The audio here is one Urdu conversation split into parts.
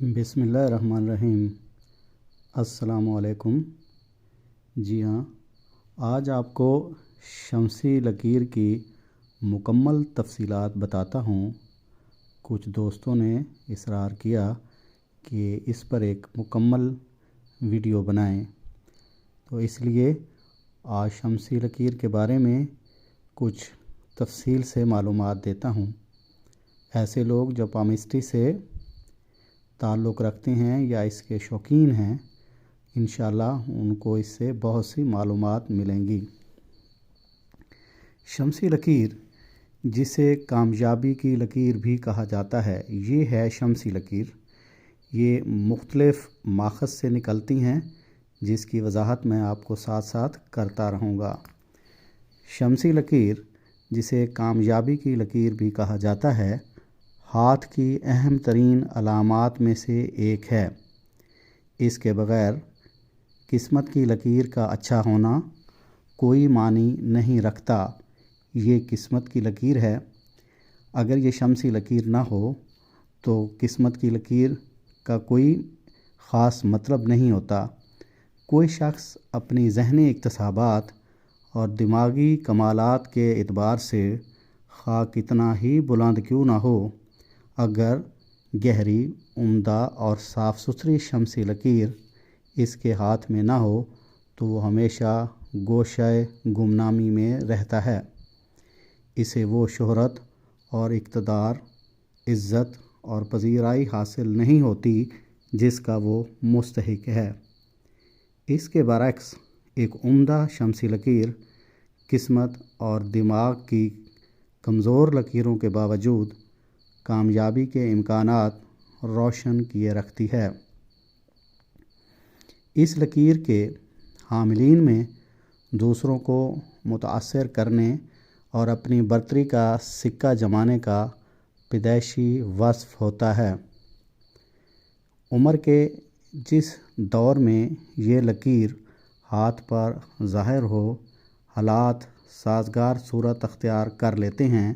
بسم اللہ الرحمن الرحیم۔ السلام علیکم۔ جی ہاں، آج آپ کو شمسی لکیر کی مکمل تفصیلات بتاتا ہوں۔ کچھ دوستوں نے اصرار کیا کہ اس پر ایک مکمل ویڈیو بنائیں، تو اس لیے آج شمسی لکیر کے بارے میں کچھ تفصیل سے معلومات دیتا ہوں۔ ایسے لوگ جو پامسٹری سے تعلق رکھتے ہیں یا اس کے شوقین ہیں، انشاءاللہ ان کو اس سے بہت سی معلومات ملیں گی۔ شمسی لکیر، جسے کامیابی کی لکیر بھی کہا جاتا ہے، یہ ہے شمسی لکیر۔ یہ مختلف ماخذ سے نکلتی ہیں، جس کی وضاحت میں آپ کو ساتھ ساتھ کرتا رہوں گا۔ شمسی لکیر، جسے کامیابی کی لکیر بھی کہا جاتا ہے، ہاتھ کی اہم ترین علامات میں سے ایک ہے۔ اس کے بغیر قسمت کی لکیر کا اچھا ہونا کوئی معنی نہیں رکھتا۔ یہ قسمت کی لکیر ہے۔ اگر یہ شمسی لکیر نہ ہو تو قسمت کی لکیر کا کوئی خاص مطلب نہیں ہوتا۔ کوئی شخص اپنی ذہنی اکتسابات اور دماغی کمالات کے اعتبار سے خواہ کتنا ہی بلند کیوں نہ ہو، اگر گہری، عمدہ اور صاف ستھری شمسی لکیر اس کے ہاتھ میں نہ ہو تو وہ ہمیشہ گوشہ گمنامی میں رہتا ہے۔ اسے وہ شہرت اور اقتدار، عزت اور پذیرائی حاصل نہیں ہوتی جس کا وہ مستحق ہے۔ اس کے برعکس ایک عمدہ شمسی لکیر قسمت اور دماغ کی کمزور لکیروں کے باوجود کامیابی کے امکانات روشن کیے رکھتی ہے۔ اس لکیر کے حاملین میں دوسروں کو متاثر کرنے اور اپنی برتری کا سکہ جمانے کا پیدائشی وصف ہوتا ہے۔ عمر کے جس دور میں یہ لکیر ہاتھ پر ظاہر ہو، حالات سازگار صورت اختیار کر لیتے ہیں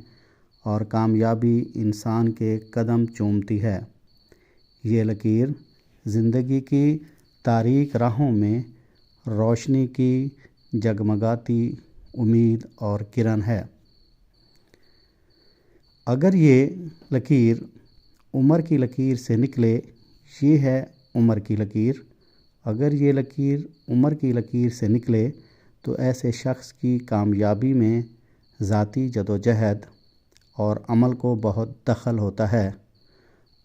اور کامیابی انسان کے قدم چومتی ہے۔ یہ لکیر زندگی کی تاریک راہوں میں روشنی کی جگمگاتی امید اور کرن ہے۔ اگر یہ لکیر عمر کی لکیر سے نکلے، یہ ہے عمر کی لکیر۔ اگر یہ لکیر عمر کی لکیر سے نکلے تو ایسے شخص کی کامیابی میں ذاتی جدوجہد اور عمل کو بہت دخل ہوتا ہے۔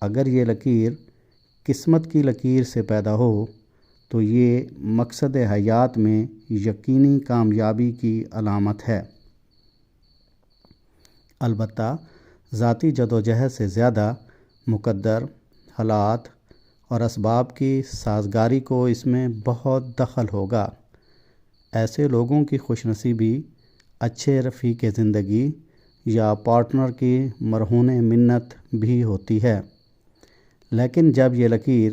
اگر یہ لکیر قسمت کی لکیر سے پیدا ہو تو یہ مقصد حیات میں یقینی کامیابی کی علامت ہے۔ البتہ ذاتی جدوجہد سے زیادہ مقدر، حالات اور اسباب کی سازگاری کو اس میں بہت دخل ہوگا۔ ایسے لوگوں کی خوش نصیبی اچھے رفیق زندگی یا پارٹنر کی مرہون منت بھی ہوتی ہے، لیکن جب یہ لکیر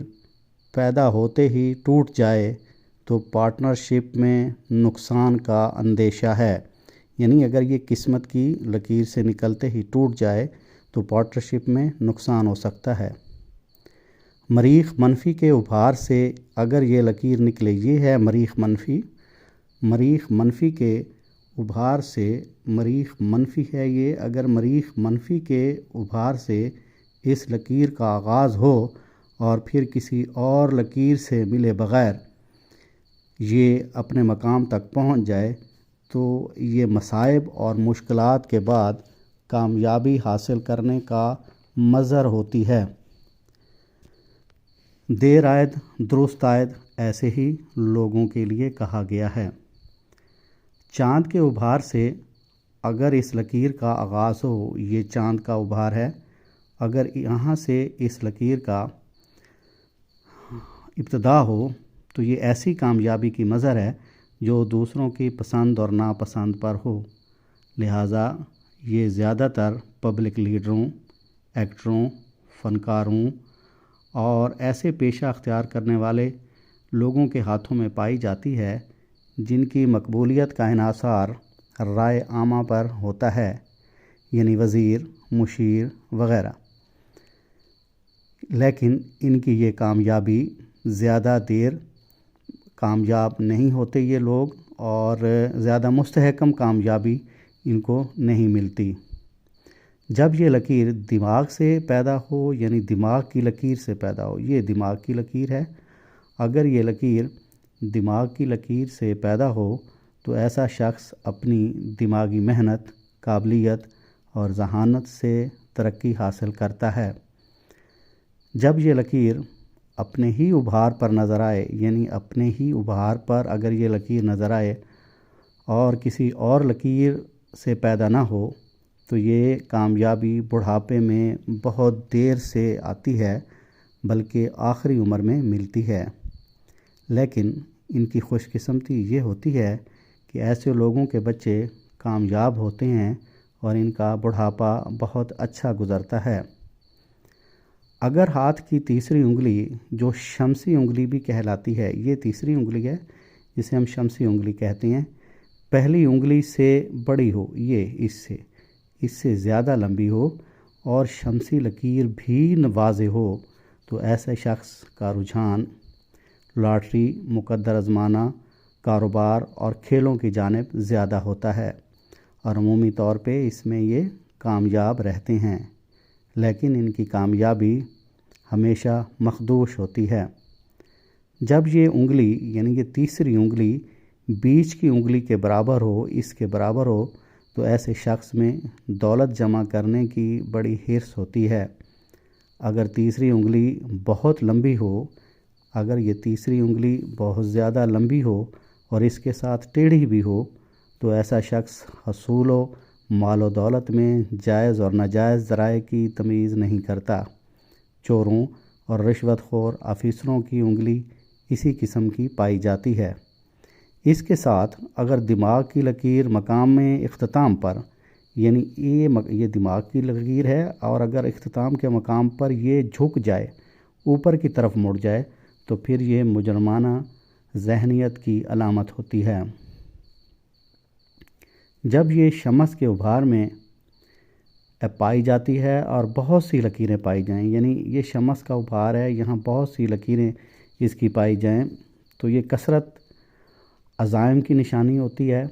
پیدا ہوتے ہی ٹوٹ جائے تو پارٹنرشپ میں نقصان کا اندیشہ ہے۔ یعنی اگر یہ قسمت کی لکیر سے نکلتے ہی ٹوٹ جائے تو پارٹنرشپ میں نقصان ہو سکتا ہے۔ مریخ منفی کے ابھار سے اگر یہ لکیر نکلے، یہ ہے مریخ منفی۔ مریخ منفی کے ابھار سے، مریخ منفی ہے یہ، اگر مریخ منفی کے ابھار سے اس لکیر کا آغاز ہو اور پھر کسی اور لکیر سے ملے بغیر یہ اپنے مقام تک پہنچ جائے تو یہ مصائب اور مشکلات کے بعد کامیابی حاصل کرنے کا مظہر ہوتی ہے۔ دیر آید درست آید ایسے ہی لوگوں کے لیے کہا گیا ہے۔ چاند کے ابھار سے اگر اس لکیر کا آغاز ہو، یہ چاند کا ابھار ہے، اگر یہاں سے اس لکیر کا ابتدا ہو تو یہ ایسی کامیابی کی مظہر ہے جو دوسروں کی پسند اور ناپسند پر ہو۔ لہٰذا یہ زیادہ تر پبلک لیڈروں، ایکٹروں، فنکاروں اور ایسے پیشہ اختیار کرنے والے لوگوں کے ہاتھوں میں پائی جاتی ہے جن کی مقبولیت کا انحصار رائے عامہ پر ہوتا ہے، یعنی وزیر، مشیر وغیرہ۔ لیکن ان کی یہ کامیابی زیادہ دیر کامیاب نہیں ہوتے یہ لوگ، اور زیادہ مستحکم کامیابی ان کو نہیں ملتی۔ جب یہ لکیر دماغ سے پیدا ہو، یعنی دماغ کی لکیر سے پیدا ہو، یہ دماغ کی لکیر ہے، اگر یہ لکیر دماغ کی لکیر سے پیدا ہو تو ایسا شخص اپنی دماغی محنت، قابلیت اور ذہانت سے ترقی حاصل کرتا ہے۔ جب یہ لکیر اپنے ہی ابھار پر نظر آئے، یعنی اپنے ہی ابھار پر اگر یہ لکیر نظر آئے اور کسی اور لکیر سے پیدا نہ ہو تو یہ کامیابی بڑھاپے میں بہت دیر سے آتی ہے، بلکہ آخری عمر میں ملتی ہے۔ لیکن ان کی خوش قسمتی یہ ہوتی ہے کہ ایسے لوگوں کے بچے کامیاب ہوتے ہیں اور ان کا بڑھاپا بہت اچھا گزرتا ہے۔ اگر ہاتھ کی تیسری انگلی، جو شمسی انگلی بھی کہلاتی ہے، یہ تیسری انگلی ہے جسے ہم شمسی انگلی کہتے ہیں، پہلی انگلی سے بڑی ہو، یہ اس سے زیادہ لمبی ہو اور شمسی لکیر بھی واضح ہو تو ایسے شخص کا رجحان لاٹری، مقدر آزمانا، کاروبار اور کھیلوں کی جانب زیادہ ہوتا ہے، اور عمومی طور پہ اس میں یہ کامیاب رہتے ہیں، لیکن ان کی کامیابی ہمیشہ مخدوش ہوتی ہے۔ جب یہ انگلی، یعنی یہ تیسری انگلی بیچ کی انگلی کے برابر ہو، اس کے برابر ہو تو ایسے شخص میں دولت جمع کرنے کی بڑی حرص ہوتی ہے۔ اگر تیسری انگلی بہت لمبی ہو، اگر یہ تیسری انگلی بہت زیادہ لمبی ہو اور اس کے ساتھ ٹیڑھی بھی ہو تو ایسا شخص حصول و مال و دولت میں جائز اور ناجائز ذرائع کی تمیز نہیں کرتا۔ چوروں اور رشوت خور آفیسروں کی انگلی اسی قسم کی پائی جاتی ہے۔ اس کے ساتھ اگر دماغ کی لکیر مقام اختتام پر، یعنی یہ دماغ کی لکیر ہے، اور اگر اختتام کے مقام پر یہ جھک جائے، اوپر کی طرف مڑ جائے تو پھر یہ مجرمانہ ذہنیت کی علامت ہوتی ہے۔ جب یہ شمس کے ابھار میں پائی جاتی ہے اور بہت سی لکیریں پائی جائیں، یعنی یہ شمس کا ابھار ہے، یہاں بہت سی لکیریں اس کی پائی جائیں تو یہ کثرت عزائم کی نشانی ہوتی ہے،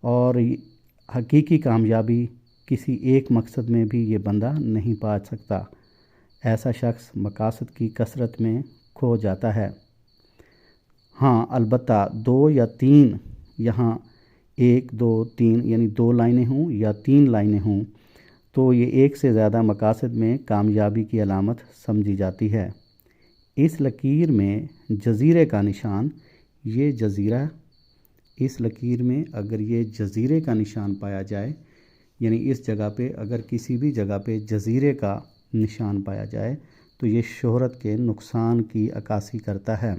اور حقیقی کامیابی کسی ایک مقصد میں بھی یہ بندہ نہیں پا سکتا۔ ایسا شخص مقاصد کی کثرت میں کھو جاتا ہے۔ ہاں البتہ 2 یا 3، یہاں 1 2 3 یعنی 2 لائنیں ہوں یا 3 لائنیں ہوں تو یہ ایک سے زیادہ مقاصد میں کامیابی کی علامت سمجھی جاتی ہے۔ اس لکیر میں جزیرے کا نشان، یہ جزیرہ، اس لکیر میں اگر یہ جزیرے کا نشان پایا جائے، یعنی اس جگہ پہ اگر کسی بھی جگہ پہ جزیرے کا نشان پایا جائے تو یہ شہرت کے نقصان کی عکاسی کرتا ہے۔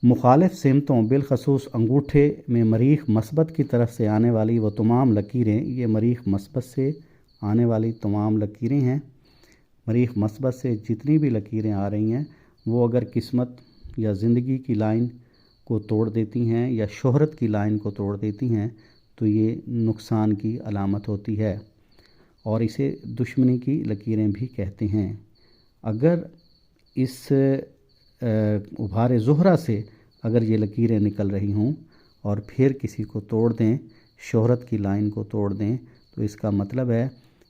مخالف سمتوں بالخصوص انگوٹھے میں مریخ مثبت کی طرف سے آنے والی وہ تمام لکیریں، یہ مریخ مثبت سے آنے والی تمام لکیریں ہیں، مریخ مثبت سے جتنی بھی لکیریں آ رہی ہیں وہ اگر قسمت یا زندگی کی لائن کو توڑ دیتی ہیں یا شہرت کی لائن کو توڑ دیتی ہیں تو یہ نقصان کی علامت ہوتی ہے، اور اسے دشمنی کی لکیریں بھی کہتے ہیں۔ اگر اس ابھار زہرہ سے اگر یہ لکیریں نکل رہی ہوں اور پھر کسی کو توڑ دیں، شہرت کی لائن کو توڑ دیں، تو اس کا مطلب ہے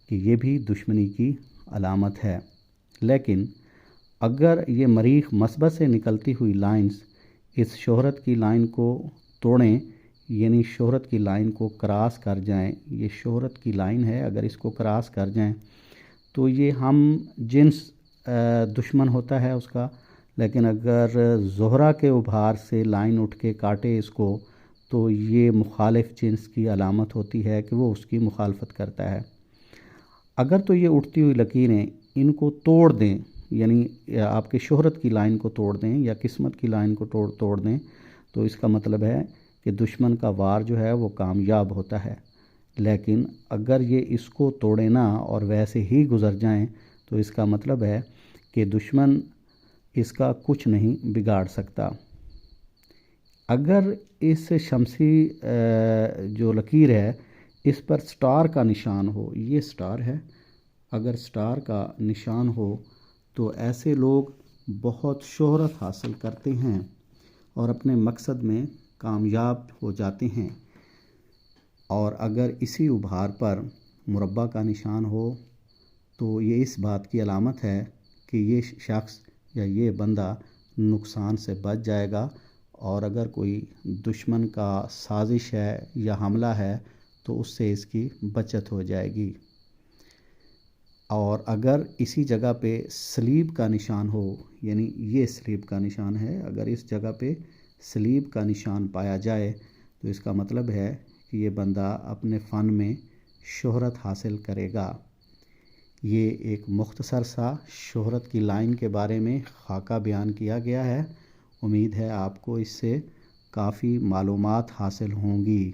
کہ یہ بھی دشمنی کی علامت ہے۔ لیکن اگر یہ مریخ مثبت سے نکلتی ہوئی لائنز اس شہرت کی لائن کو توڑیں، یعنی شہرت کی لائن کو کراس کر جائیں، یہ شہرت کی لائن ہے، اگر اس کو کراس کر جائیں تو یہ ہم جنس دشمن ہوتا ہے اس کا، لیکن اگر زہرہ کے ابھار سے لائن اٹھ کے کاٹے اس کو تو یہ مخالف جنس کی علامت ہوتی ہے کہ وہ اس کی مخالفت کرتا ہے۔ اگر تو یہ اٹھتی ہوئی لکیریں ان کو توڑ دیں، یعنی آپ کے شہرت کی لائن کو توڑ دیں یا قسمت کی لائن کو توڑ دیں تو اس کا مطلب ہے کہ دشمن کا وار جو ہے وہ کامیاب ہوتا ہے۔ لیکن اگر یہ اس کو توڑے نہ اور ویسے ہی گزر جائیں تو اس کا مطلب ہے کہ دشمن اس کا کچھ نہیں بگاڑ سکتا۔ اگر اس شمسی جو لکیر ہے اس پر سٹار کا نشان ہو، یہ سٹار ہے، اگر سٹار کا نشان ہو تو ایسے لوگ بہت شہرت حاصل کرتے ہیں اور اپنے مقصد میں کامیاب ہو جاتے ہیں، اور اگر اسی ابھار پر مربع کا نشان ہو تو یہ اس بات کی علامت ہے کہ یہ شخص یا یہ بندہ نقصان سے بچ جائے گا، اور اگر کوئی دشمن کا سازش ہے یا حملہ ہے تو اس سے اس کی بچت ہو جائے گی۔ اور اگر اسی جگہ پہ سلیب کا نشان ہو، یعنی یہ سلیب کا نشان ہے، اگر اس جگہ پہ سلیب کا نشان پایا جائے تو اس کا مطلب ہے کہ یہ بندہ اپنے فن میں شہرت حاصل کرے گا۔ یہ ایک مختصر سا شہرت کی لائن کے بارے میں خاکہ بیان کیا گیا ہے۔ امید ہے آپ کو اس سے کافی معلومات حاصل ہوں گی۔